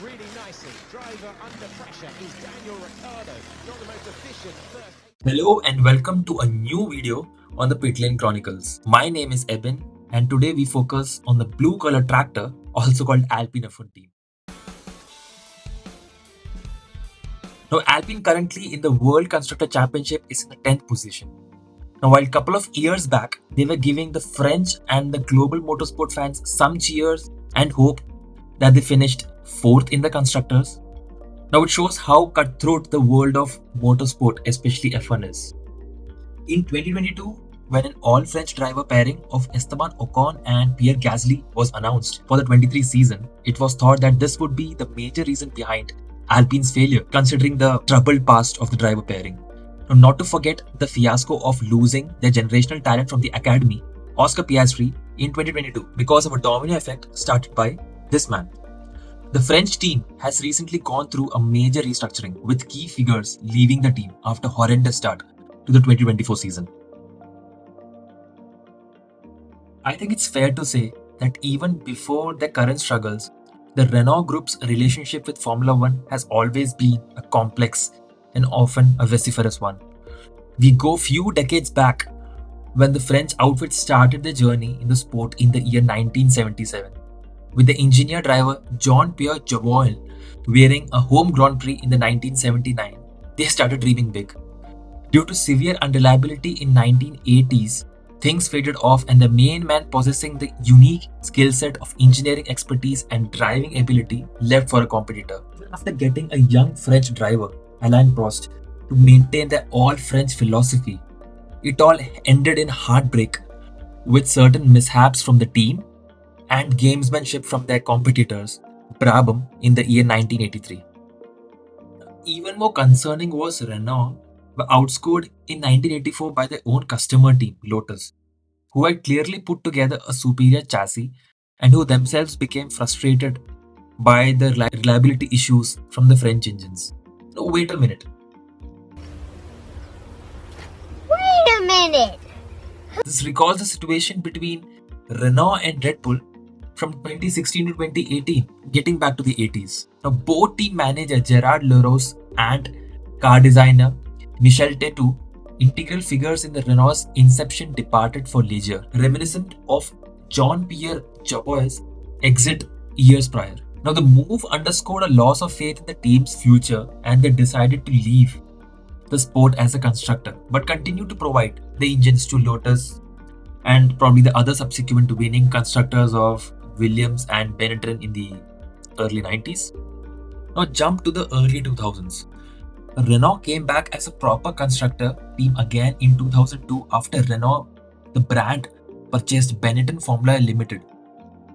really nicely. Driver under pressure is Daniel Ricciardo. Not the most efficient first. Hello and welcome to a new video on the Pitlane Chronicles. My name is Eben and today we focus on the blue color tractor, also called Alpine F1 team. Now Alpine currently in the World Constructor Championship is in the 10th position. Now while a couple of years back they were giving the French and the global motorsport fans some cheers and hope that they finished 4th in the constructors. Now it shows how cutthroat the world of motorsport, especially F1 is. In 2022, when an all-French driver pairing of Esteban Ocon and Pierre Gasly was announced for the 23 season, it was thought that this would be the major reason behind Alpine's failure, considering the troubled past of the driver pairing. Now, not to forget the fiasco of losing their generational talent from the academy, Oscar Piastri, in 2022 because of a domino effect started by this man. The French team has recently gone through a major restructuring with key figures leaving the team after a horrendous start to the 2024 season. I think it's fair to say that even before their current struggles, the Renault Group's relationship with Formula One has always been a complex and often a vociferous one. We go few decades back when the French outfit started their journey in the sport in the year 1977. With the engineer driver Jean-Pierre Javoil wearing a home Grand Prix in the 1979, they started dreaming big. Due to severe unreliability in 1980s, things faded off and the main man possessing the unique skill set of engineering expertise and driving ability left for a competitor. After getting a young French driver, Alain Prost, to maintain their all-French philosophy, it all ended in heartbreak with certain mishaps from the team and gamesmanship from their competitors, Brabham, in the year 1983. Even more concerning was Renault were outscored in 1984 by their own customer team, Lotus, who had clearly put together a superior chassis and who themselves became frustrated by the reliability issues from the French engines. Now, wait a minute. This recalls the situation between Renault and Red Bull from 2016 to 2018, getting back to the 80s. Now, both team manager Gerard Leroux and car designer Michel Tetou, integral figures in the Renault's inception, departed for leisure, reminiscent of Jean-Pierre Javoil's exit years prior. Now, the move underscored a loss of faith in the team's future and they decided to leave the sport as a constructor, but continue to provide the engines to Lotus and probably the other subsequent winning constructors of Williams and Benetton in the early 90s. Now jump to the early 2000s. Renault came back as a proper constructor team again in 2002 after Renault, the brand, purchased Benetton Formula Limited.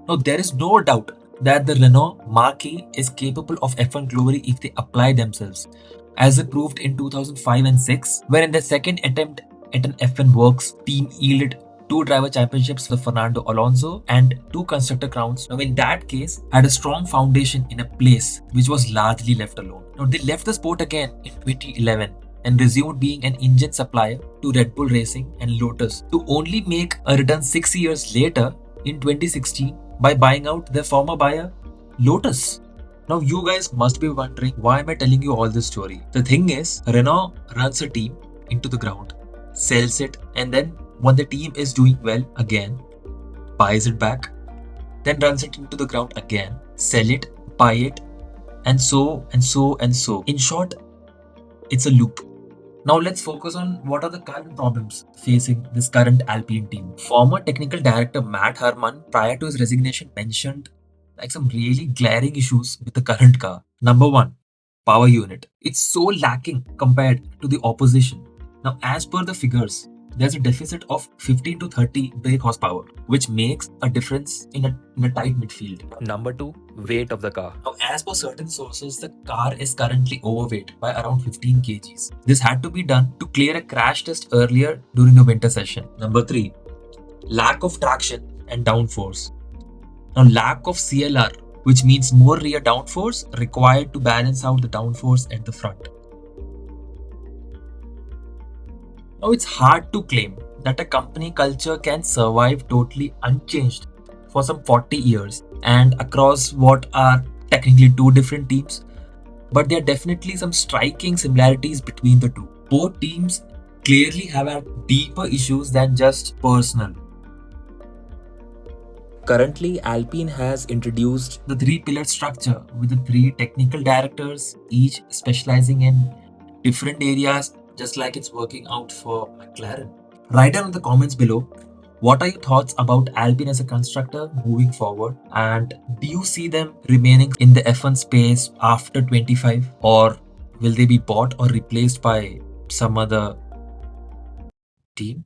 Now there is no doubt that the Renault marquee is capable of F1 glory if they apply themselves, as it proved in 2005 and 6, where in their second attempt at an F1 Works team yielded 2 driver championships for Fernando Alonso and 2 constructor crowns. Now in that case, had a strong foundation in a place which was largely left alone. Now they left the sport again in 2011 and resumed being an engine supplier to Red Bull Racing and Lotus, to only make a return 6 years later in 2016 by buying out their former buyer, Lotus. Now you guys must be wondering, why am I telling you all this story? The thing is, Renault runs a team into the ground, sells it, and then when the team is doing well again, buys it back, then runs it into the ground again, sell it, buy it, and so and so and so. In short, it's a loop. Now let's focus on what are the current problems facing this current Alpine team. Former technical director Matt Herman, prior to his resignation, mentioned like some really glaring issues with the current car. Number 1, power unit. It's so lacking compared to the opposition. Now, as per the figures, there's a deficit of 15 to 30 brake horsepower, which makes a difference in a tight midfield. Number 2, weight of the car. Now, as per certain sources, the car is currently overweight by around 15 kgs. This had to be done to clear a crash test earlier during the winter session. Number 3, lack of traction and downforce. Now, lack of CLR, which means more rear downforce required to balance out the downforce at the front. Now, it's hard to claim that a company culture can survive totally unchanged for some 40 years and across what are technically two different teams, but there are definitely some striking similarities between the two. Both teams clearly have had deeper issues than just personal. Currently, Alpine has introduced The three-pillar structure with the three technical directors, each specializing in different areas, just like it's working out for McLaren. Write down in the comments below, what are your thoughts about Alpine as a constructor moving forward, and do you see them remaining in the F1 space after 25, or will they be bought or replaced by some other team?